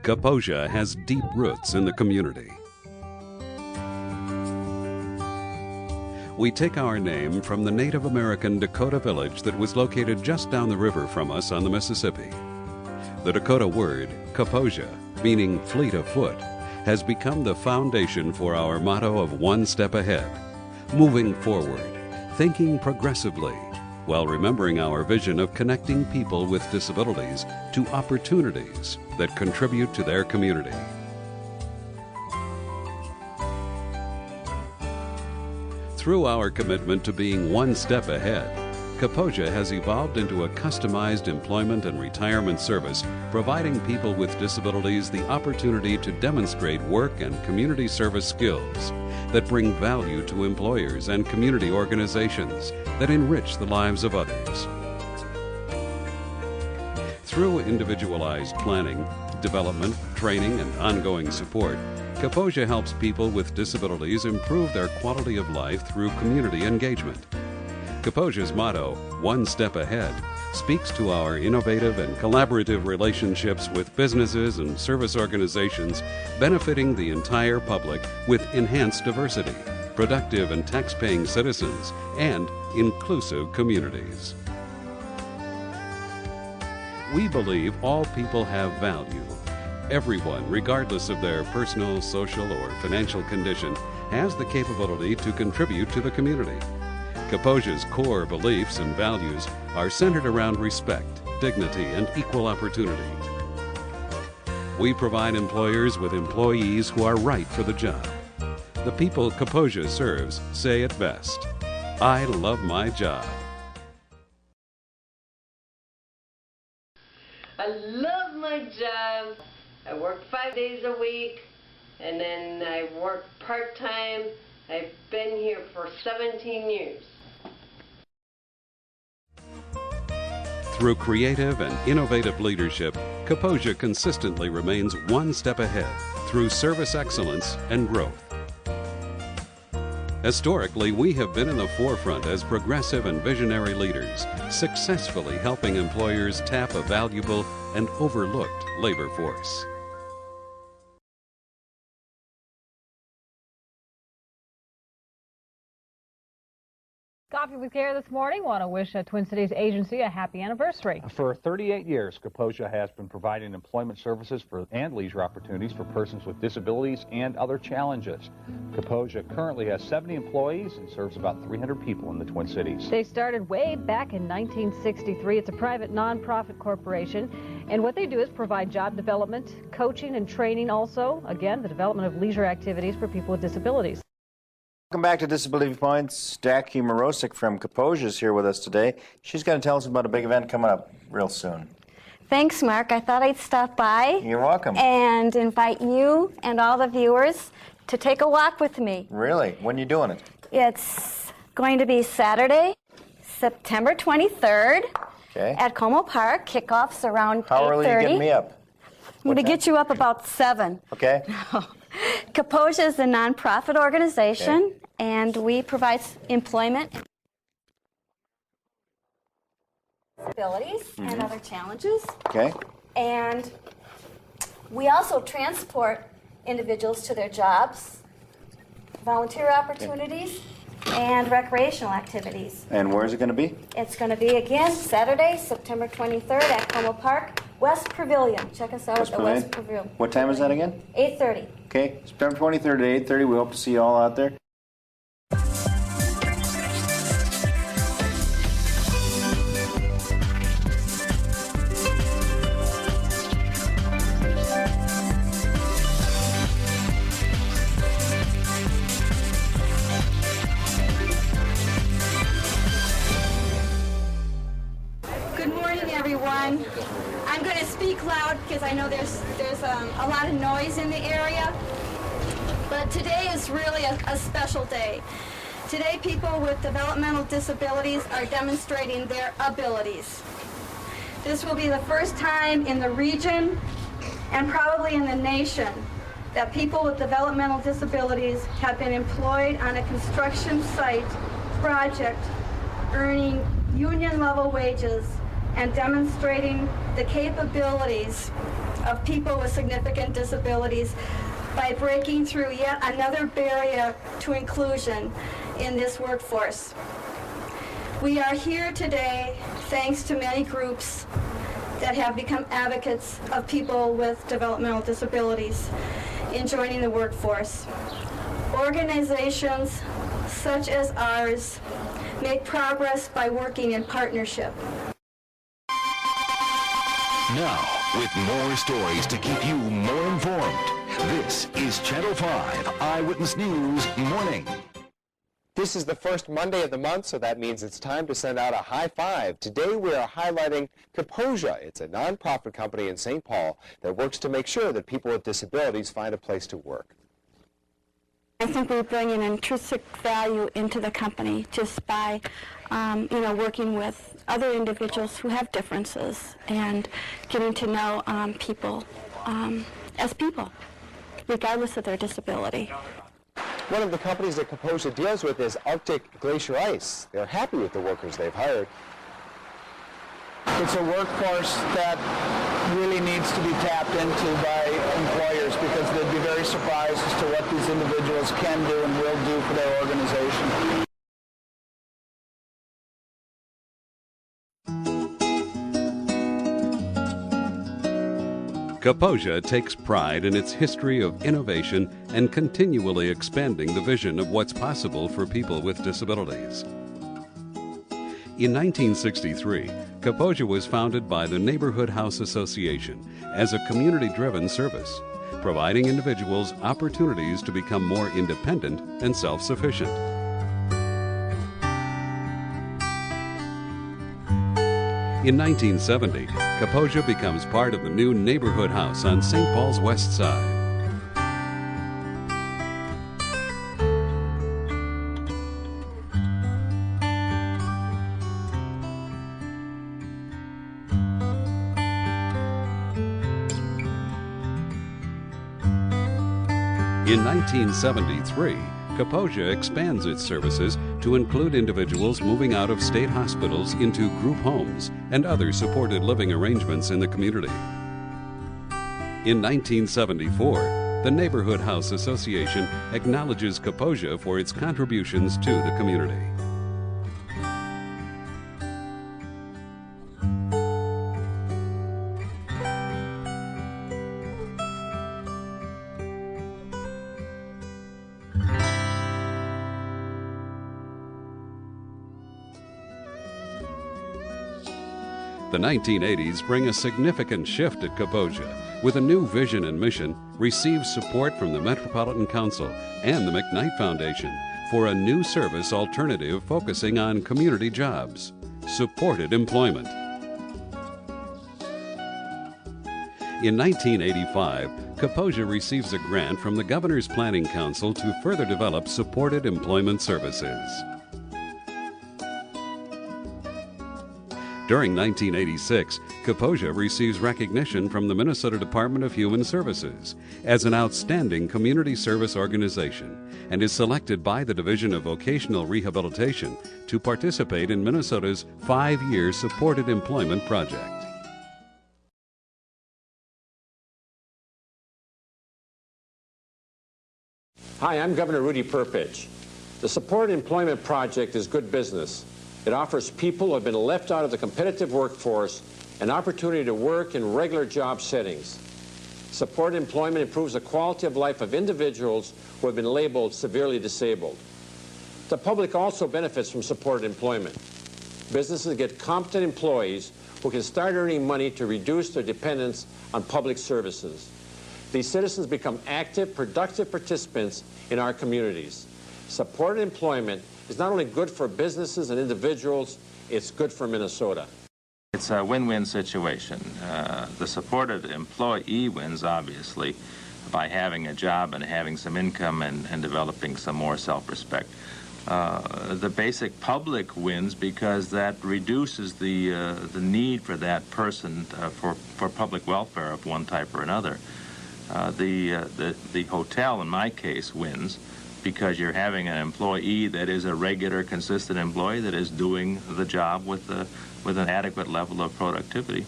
Kaposia has deep roots in the community. We take our name from the Native American Dakota village that was located just down the river from us on the Mississippi. The Dakota word, Kaposia, meaning fleet of foot, has become the foundation for our motto of one step ahead, moving forward, thinking progressively, while remembering our vision of connecting people with disabilities to opportunities that contribute to their community. Through our commitment to being one step ahead, Kaposia has evolved into a customized employment and retirement service, providing people with disabilities the opportunity to demonstrate work and community service skills that bring value to employers and community organizations that enrich the lives of others. Through individualized planning, development, training, and ongoing support, Kaposia helps people with disabilities improve their quality of life through community engagement. Kaposia's motto, One Step Ahead, speaks to our innovative and collaborative relationships with businesses and service organizations benefiting the entire public with enhanced diversity, productive and tax-paying citizens, and inclusive communities. We believe all people have value. Everyone, regardless of their personal, social, or financial condition, has the capability to contribute to the community. Kaposia's core beliefs and values are centered around respect, dignity, and equal opportunity. We provide employers with employees who are right for the job. The people Kaposia serves say it best, "I love my job." I love my job. I work 5 days a week, and then I work part-time. I've been here for 17 years. Through creative and innovative leadership, Kaposia consistently remains one step ahead through service excellence and growth. Historically, we have been in the forefront as progressive and visionary leaders, successfully helping employers tap a valuable and overlooked labor force. Coffee with Care this morning. Want to wish Twin Cities Agency a happy anniversary. For 38 years, Kaposia has been providing employment services and leisure opportunities for persons with disabilities and other challenges. Kaposia currently has 70 employees and serves about 300 people in the Twin Cities. They started way back in 1963. It's a private nonprofit corporation, and what they do is provide job development, coaching, and training also. Again, the development of leisure activities for people with disabilities. Welcome back to Disability Points. Jackie Morosic from Kaposia is here with us today. She's going to tell us about a big event coming up real soon. Thanks, Mark. I thought I'd stop by. You're welcome. And invite you and all the viewers to take a walk with me. Really? When are you doing it? It's going to be Saturday, September 23rd at Como Park. Kickoff's around 8:30. How early are you getting me up? I'm going to get you up about 7. Okay. Kaposia is a nonprofit organization, and we provide employment, disabilities, and other challenges. Okay. And we also transport individuals to their jobs, volunteer opportunities, and recreational activities. And where is it going to be? It's going to be, again, Saturday, September 23rd at Como Park, West Pavilion. Check us out at the West Pavilion. What time is that again? 8:30. Okay, September 23rd at 8:30. We hope to see you all out there. Good morning, everyone. I'm going to speak loud because I know there's a lot of noise in the area, but today is really a special day. Today, people with developmental disabilities are demonstrating their abilities. This will be the first time in the region and probably in the nation that people with developmental disabilities have been employed on a construction site project, earning union-level wages and demonstrating the capabilities of people with significant disabilities by breaking through yet another barrier to inclusion in this workforce. We are here today thanks to many groups that have become advocates of people with developmental disabilities in joining the workforce. Organizations such as ours make progress by working in partnership. Now, with more stories to keep you more informed, this is Channel 5 Eyewitness News Morning. This is the first Monday of the month, so that means it's time to send out a high five. Today we are highlighting Kaposia. It's a nonprofit company in St. Paul that works to make sure that people with disabilities find a place to work. I think we bring an intrinsic value into the company just by, working with other individuals who have differences and getting to know people as people, regardless of their disability. One of the companies that Kaposia deals with is Arctic Glacier Ice. They're happy with the workers they've hired. It's a workforce that really needs to be tapped into by employers because they'd be very surprised as to what these individuals can do and will do for their organization. Kaposia takes pride in its history of innovation and continually expanding the vision of what's possible for people with disabilities. In 1963, Kaposia was founded by the Neighborhood House Association as a community-driven service, providing individuals opportunities to become more independent and self-sufficient. In 1970, Kaposia becomes part of the new Neighborhood House on St. Paul's West Side. In 1973, Kaposia expands its services to include individuals moving out of state hospitals into group homes and other supported living arrangements in the community. In 1974, the Neighborhood House Association acknowledges Kaposia for its contributions to the community. The 1980s bring a significant shift at Kaposia, with a new vision and mission, receives support from the Metropolitan Council and the McKnight Foundation for a new service alternative focusing on community jobs, supported employment. In 1985, Kaposia receives a grant from the Governor's Planning Council to further develop supported employment services. During 1986, Kaposia receives recognition from the Minnesota Department of Human Services as an outstanding community service organization and is selected by the Division of Vocational Rehabilitation to participate in Minnesota's 5-year supported employment project. Hi, I'm Governor Rudy Perpich. The Supported Employment Project is good business. It offers people who have been left out of the competitive workforce an opportunity to work in regular job settings. Supported employment improves the quality of life of individuals who have been labeled severely disabled. The public also benefits from supported employment. Businesses get competent employees who can start earning money to reduce their dependence on public services. These citizens become active, productive participants in our communities. Supported employment is not only good for businesses and individuals, it's good for Minnesota. It's a win-win situation. The supported employee wins, obviously, by having a job and having some income and developing some more self-respect. The basic public wins because that reduces the need for that person for public welfare of one type or another. The hotel, in my case, wins because you're having an employee that is a regular, consistent employee that is doing the job with an adequate level of productivity.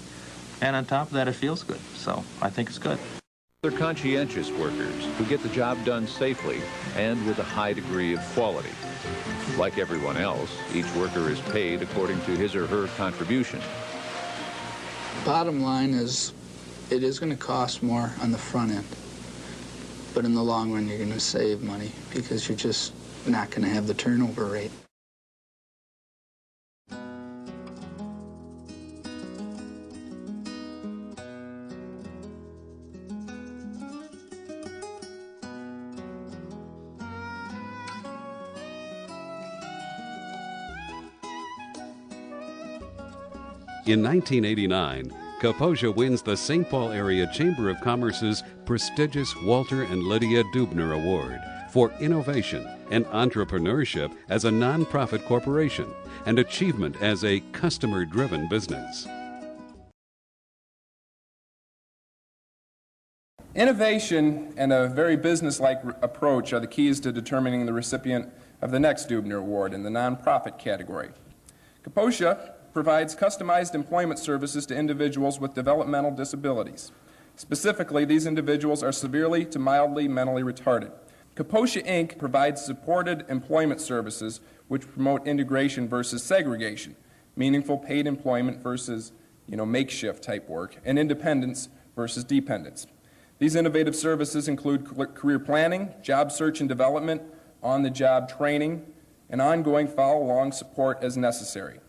And on top of that, it feels good. So I think it's good. They're conscientious workers who get the job done safely and with a high degree of quality. Like everyone else, each worker is paid according to his or her contribution. Bottom line is, it is going to cost more on the front end. But in the long run, you're going to save money because you're just not going to have the turnover rate. In 1989, Kaposia wins the St. Paul Area Chamber of Commerce's prestigious Walter and Lydia Dubner Award for innovation and entrepreneurship as a nonprofit corporation and achievement as a customer-driven business. Innovation and a very business-like approach are the keys to determining the recipient of the next Dubner Award in the nonprofit category. Kaposia provides customized employment services to individuals with developmental disabilities. Specifically, these individuals are severely to mildly mentally retarded. Kaposia, Inc. provides supported employment services which promote integration versus segregation, meaningful paid employment versus, makeshift type work, and independence versus dependence. These innovative services include career planning, job search and development, on-the-job training, and ongoing follow-along support as necessary.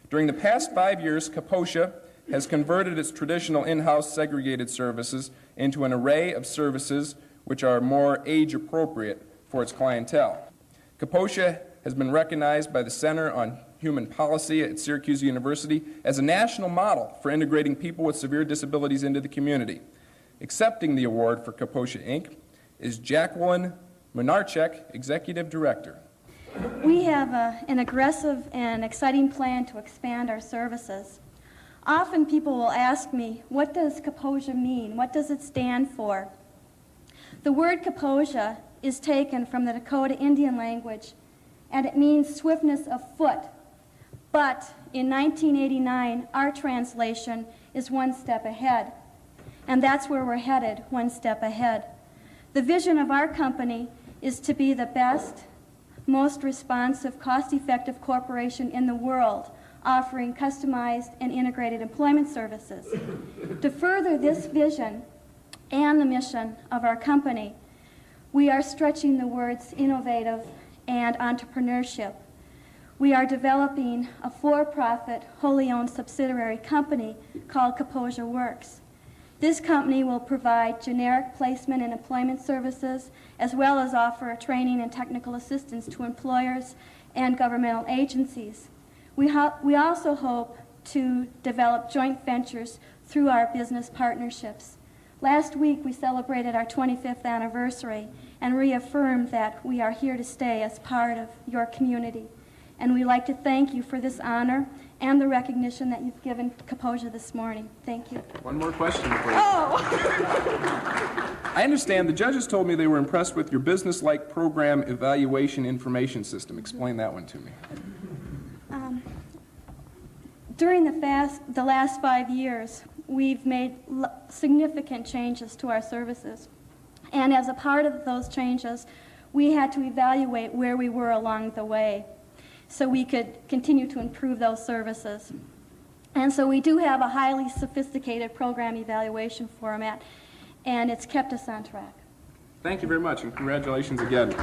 During the past 5 years, Kaposia has converted its traditional in-house segregated services into an array of services which are more age-appropriate for its clientele. Kaposia has been recognized by the Center on Human Policy at Syracuse University as a national model for integrating people with severe disabilities into the community. Accepting the award for Kaposia, Inc. is Jacqueline Monarchek, Executive Director. We have an aggressive and exciting plan to expand our services. Often people will ask me, what does Kaposia mean? What does it stand for? The word Kaposia is taken from the Dakota Indian language, and it means swiftness of foot. But in 1989, our translation is one step ahead. And that's where we're headed, one step ahead. The vision of our company is to be the best, most responsive, cost-effective corporation in the world, offering customized and integrated employment services. To further this vision and the mission of our company, we are stretching the words innovative and entrepreneurship. We are developing a for-profit, wholly owned subsidiary company called Kaposia Works. This company will provide generic placement and employment services, as well as offer training and technical assistance to employers and governmental agencies. We also hope to develop joint ventures through our business partnerships. Last week, we celebrated our 25th anniversary and reaffirmed that we are here to stay as part of your community. And we'd like to thank you for this honor and the recognition that you've given Kaposia this morning. Thank you. One more question for you. Oh! I understand the judges told me they were impressed with your business-like program evaluation information system. Explain that one to me. During the last 5 years, we've made significant changes to our services. And as a part of those changes, we had to evaluate where we were along the way, so we could continue to improve those services. And so we do have a highly sophisticated program evaluation format, and it's kept us on track. Thank you very much, and congratulations again.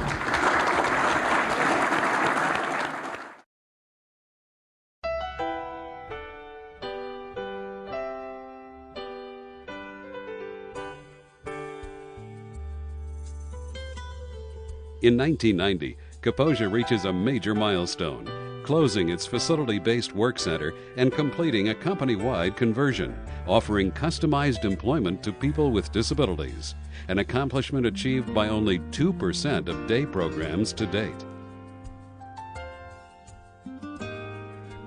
In 1990, Kaposia reaches a major milestone, closing its facility-based work center and completing a company-wide conversion, offering customized employment to people with disabilities, an accomplishment achieved by only 2% of day programs to date.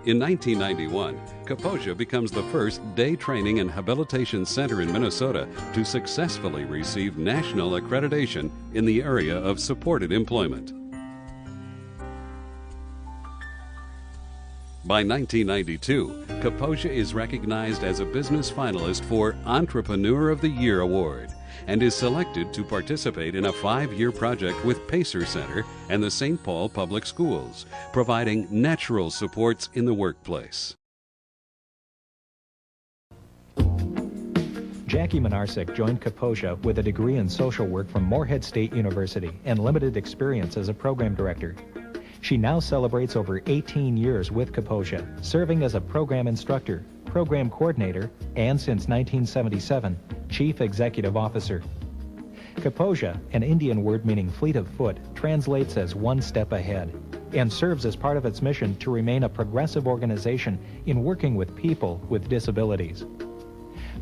In 1991, Kaposia becomes the first day training and habilitation center in Minnesota to successfully receive national accreditation in the area of supported employment. By 1992, Kaposia is recognized as a business finalist for Entrepreneur of the Year Award and is selected to participate in a 5-year project with Pacer Center and the St. Paul Public Schools, providing natural supports in the workplace. Jackie Minarsik joined Kaposia with a degree in social work from Morehead State University and limited experience as a program director. She now celebrates over 18 years with Kaposia, serving as a program instructor, program coordinator, and since 1977, Chief Executive Officer. Kaposia, an Indian word meaning fleet of foot, translates as one step ahead and serves as part of its mission to remain a progressive organization in working with people with disabilities.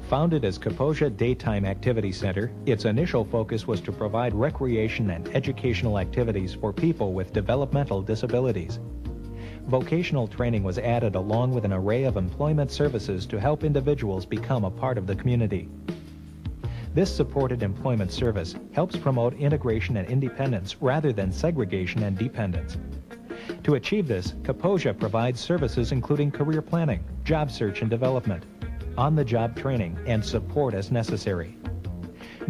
Founded as Kaposia Daytime Activity Center, its initial focus was to provide recreation and educational activities for people with developmental disabilities. Vocational training was added along with an array of employment services to help individuals become a part of the community. This supported employment service helps promote integration and independence rather than segregation and dependence. To achieve this, Kaposia provides services including career planning, job search and development, on-the-job training, and support as necessary.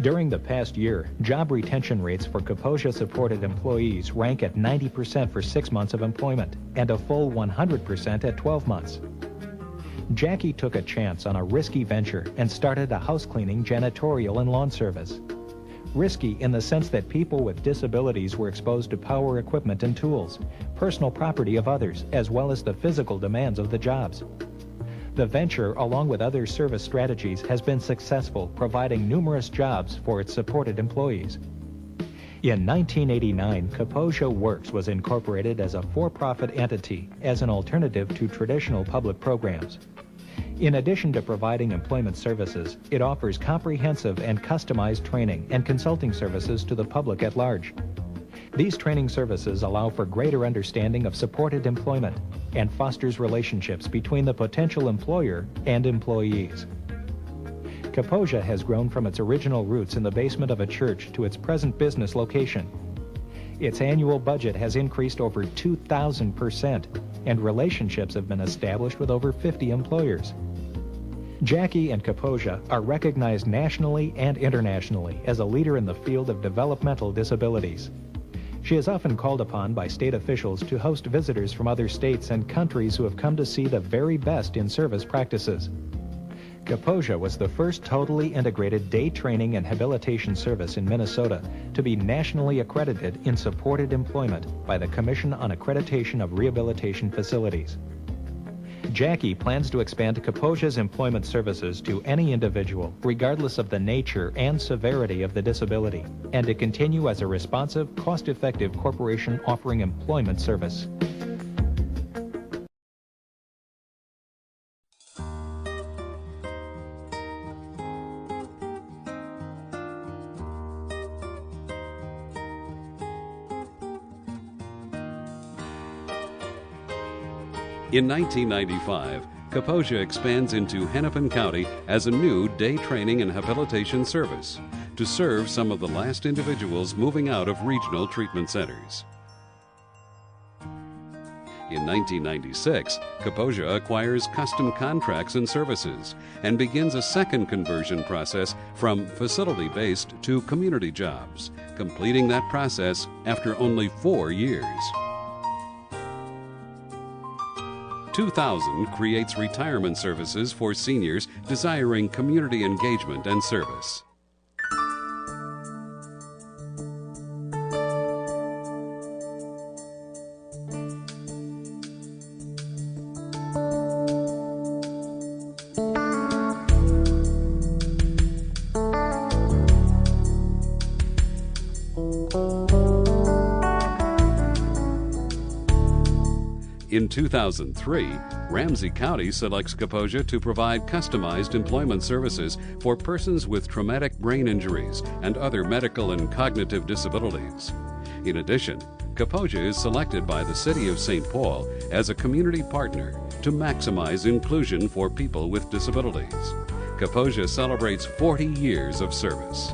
During the past year, job retention rates for Kaposia-supported employees rank at 90% for 6 months of employment and a full 100% at 12 months. Jackie took a chance on a risky venture and started a house cleaning, janitorial, and lawn service. Risky in the sense that people with disabilities were exposed to power equipment and tools, personal property of others, as well as the physical demands of the jobs. The venture, along with other service strategies, has been successful, providing numerous jobs for its supported employees. In 1989, Kaposia Works was incorporated as a for-profit entity as an alternative to traditional public programs. In addition to providing employment services, it offers comprehensive and customized training and consulting services to the public at large. These training services allow for greater understanding of supported employment and fosters relationships between the potential employer and employees. Kaposia has grown from its original roots in the basement of a church to its present business location. Its annual budget has increased over 2,000%, and relationships have been established with over 50 employers. Jackie and Kaposia are recognized nationally and internationally as a leader in the field of developmental disabilities. She is often called upon by state officials to host visitors from other states and countries who have come to see the very best in service practices. Kaposia was the first totally integrated day training and habilitation service in Minnesota to be nationally accredited in supported employment by the Commission on Accreditation of Rehabilitation Facilities. Jackie plans to expand Kaposia's employment services to any individual, regardless of the nature and severity of the disability, and to continue as a responsive, cost-effective corporation offering employment service. In 1995, Kaposia expands into Hennepin County as a new day training and habilitation service to serve some of the last individuals moving out of regional treatment centers. In 1996, Kaposia acquires custom contracts and services and begins a second conversion process from facility-based to community jobs, completing that process after only 4 years. 2000 creates retirement services for seniors desiring community engagement and service. In 2003, Ramsey County selects Kaposia to provide customized employment services for persons with traumatic brain injuries and other medical and cognitive disabilities. In addition, Kaposia is selected by the City of St. Paul as a community partner to maximize inclusion for people with disabilities. Kaposia celebrates 40 years of service.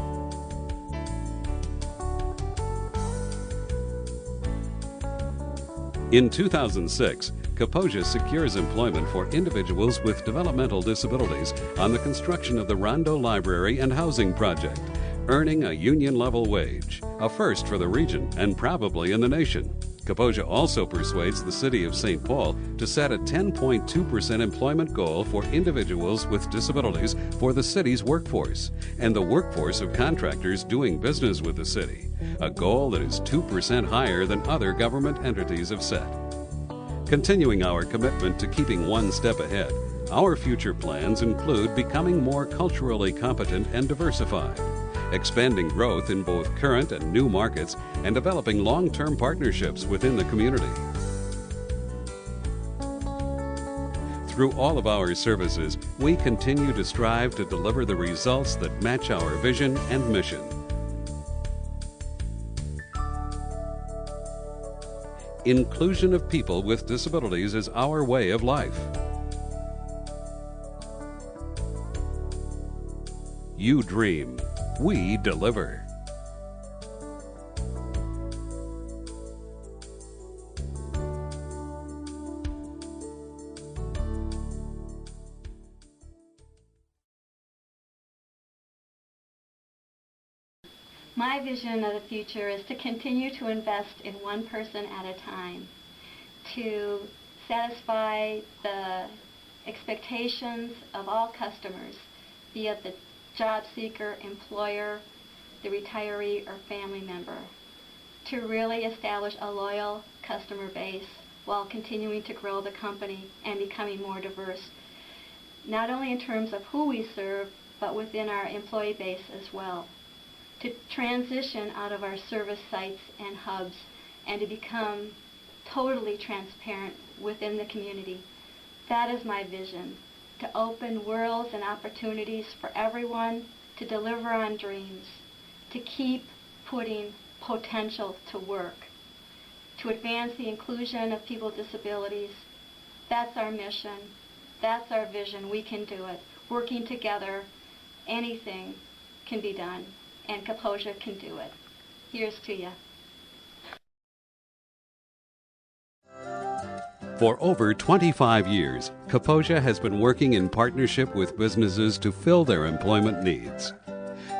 In 2006, Kaposia secures employment for individuals with developmental disabilities on the construction of the Rondo Library and Housing Project, earning a union-level wage, a first for the region and probably in the nation. Kaposia also persuades the City of St. Paul to set a 10.2% employment goal for individuals with disabilities for the city's workforce and the workforce of contractors doing business with the city, a goal that is 2% higher than other government entities have set. Continuing our commitment to keeping one step ahead, our future plans include becoming more culturally competent and diversified, expanding growth in both current and new markets, and developing long-term partnerships within the community. Through all of our services, we continue to strive to deliver the results that match our vision and mission. Inclusion of people with disabilities is our way of life. You dream. We deliver. My vision of the future is to continue to invest in one person at a time, to satisfy the expectations of all customers, be it the job seeker, employer, the retiree, or family member, to really establish a loyal customer base while continuing to grow the company and becoming more diverse, not only in terms of who we serve, but within our employee base as well. To transition out of our service sites and hubs and to become totally transparent within the community. That is my vision. To open worlds and opportunities for everyone, to deliver on dreams, to keep putting potential to work, to advance the inclusion of people with disabilities. That's our mission. That's our vision. We can do it. Working together, anything can be done, and Kaposia can do it. Here's to you. For over 25 years, Kaposia has been working in partnership with businesses to fill their employment needs.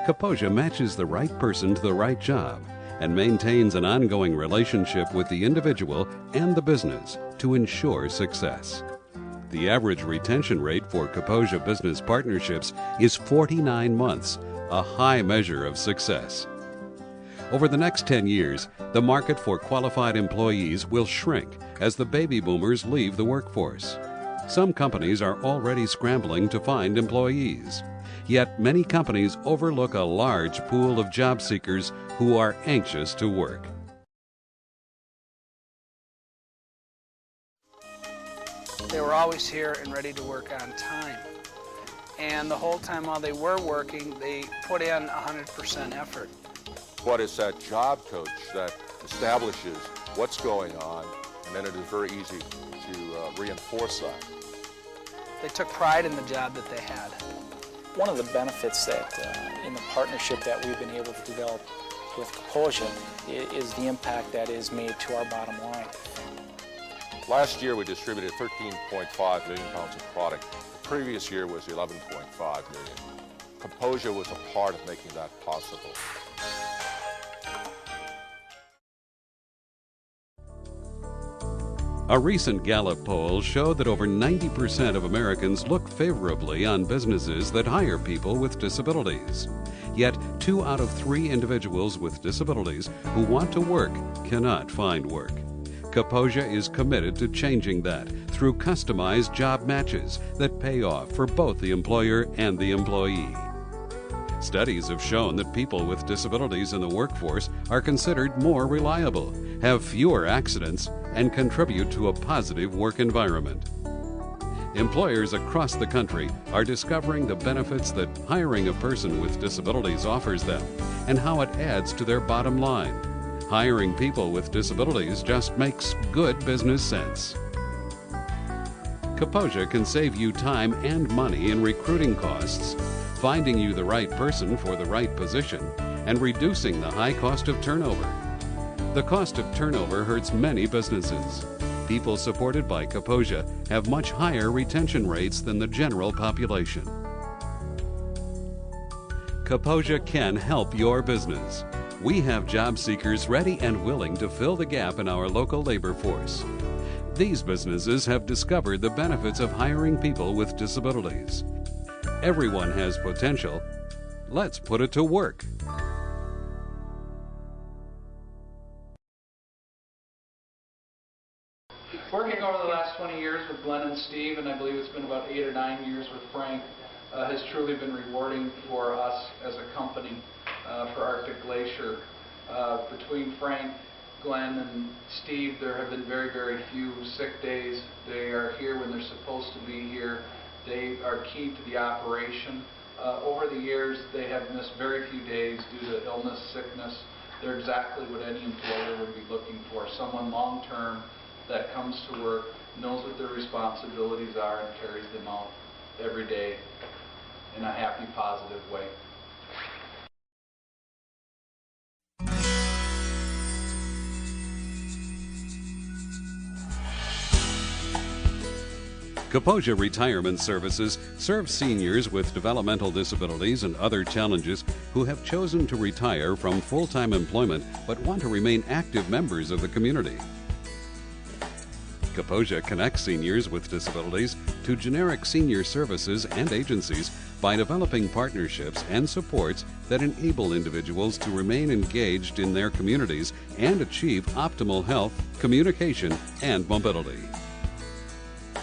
Kaposia matches the right person to the right job and maintains an ongoing relationship with the individual and the business to ensure success. The average retention rate for Kaposia business partnerships is 49 months, a high measure of success. Over the next 10 years, the market for qualified employees will shrink as the baby boomers leave the workforce. Some companies are already scrambling to find employees. Yet many companies overlook a large pool of job seekers who are anxious to work. They were always here and ready to work on time. And the whole time while they were working, they put in 100% effort. What is that job coach that establishes what's going on, and then it is very easy to reinforce that. They took pride in the job that they had. One of the benefits that in the partnership that we've been able to develop with Kaposia is the impact that is made to our bottom line. Last year we distributed 13.5 million pounds of product. The previous year was 11.5 million. Kaposia was a part of making that possible. A recent Gallup poll showed that over 90% of Americans look favorably on businesses that hire people with disabilities. Yet 2 out of 3 individuals with disabilities who want to work cannot find work. Kaposia is committed to changing that through customized job matches that pay off for both the employer and the employee. Studies have shown that people with disabilities in the workforce are considered more reliable, have fewer accidents, and contribute to a positive work environment. Employers across the country are discovering the benefits that hiring a person with disabilities offers them and how it adds to their bottom line. Hiring people with disabilities just makes good business sense. Kaposia can save you time and money in recruiting costs, finding you the right person for the right position, and reducing the high cost of turnover. The cost of turnover hurts many businesses. People supported by Kaposia have much higher retention rates than the general population. Kaposia can help your business. We have job seekers ready and willing to fill the gap in our local labor force. These businesses have discovered the benefits of hiring people with disabilities. Everyone has potential. Let's put it to work. Working over the last 20 years with Glenn and Steve, and I believe it's been about 8 or 9 years with Frank, has truly been rewarding for us as a company, for Arctic Glacier. Between Frank, Glenn, and Steve, there have been very, very few sick days. They are here when they're supposed to be here. They are key to the operation. Over the years, they have missed very few days due to illness, sickness. They're exactly what any employer would be looking for, someone long-term that comes to work, knows what their responsibilities are, and carries them out every day in a happy, positive way. Kaposia Retirement Services serves seniors with developmental disabilities and other challenges who have chosen to retire from full-time employment but want to remain active members of the community. Kaposia connects seniors with disabilities to generic senior services and agencies by developing partnerships and supports that enable individuals to remain engaged in their communities and achieve optimal health, communication, and mobility.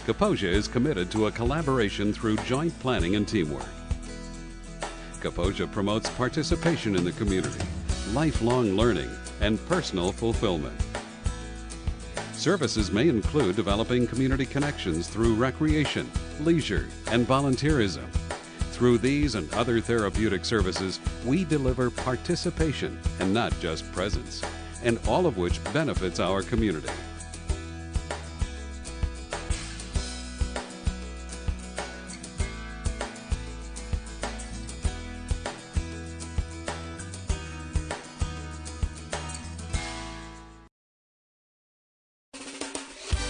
Kaposia is committed to a collaboration through joint planning and teamwork. Kaposia promotes participation in the community, lifelong learning, and personal fulfillment. Services may include developing community connections through recreation, leisure, and volunteerism. Through these and other therapeutic services, we deliver participation and not just presence, and all of which benefits our community.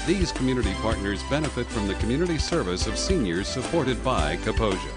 These community partners benefit from the community service of seniors supported by Kaposia.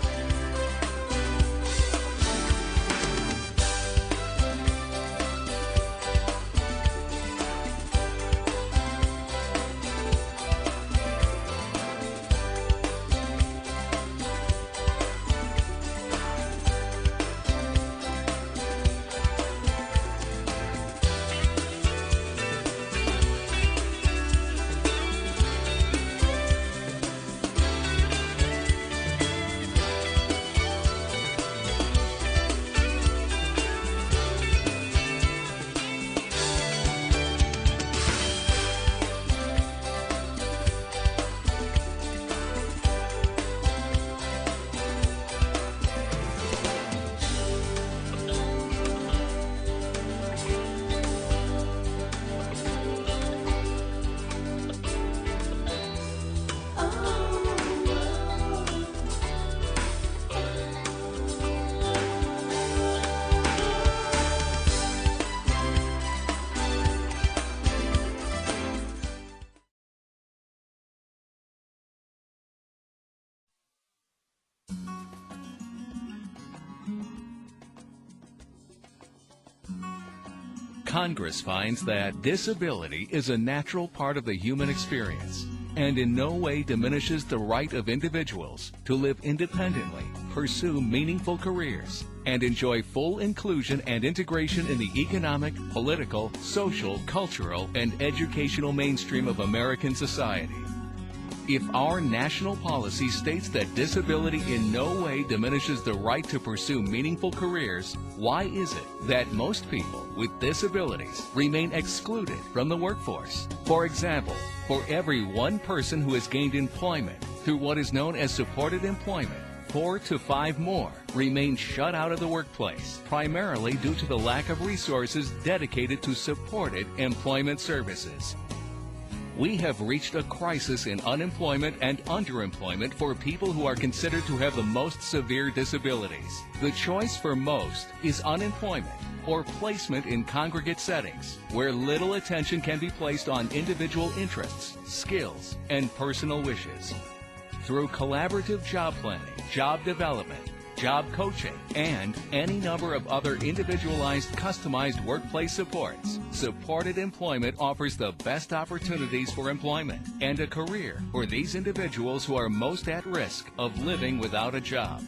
Congress finds that disability is a natural part of the human experience and in no way diminishes the right of individuals to live independently, pursue meaningful careers, and enjoy full inclusion and integration in the economic, political, social, cultural, and educational mainstream of American society. If our national policy states that disability in no way diminishes the right to pursue meaningful careers, why is it that most people with disabilities remain excluded from the workforce? For example, for every one person who has gained employment through what is known as supported employment, 4 to 5 more remain shut out of the workplace, primarily due to the lack of resources dedicated to supported employment services. We have reached a crisis in unemployment and underemployment for people who are considered to have the most severe disabilities. The choice for most is unemployment or placement in congregate settings, where little attention can be placed on individual interests, skills, and personal wishes. Through collaborative job planning, job development, job coaching, and any number of other individualized, customized workplace supports, Supported Employment offers the best opportunities for employment and a career for these individuals who are most at risk of living without a job.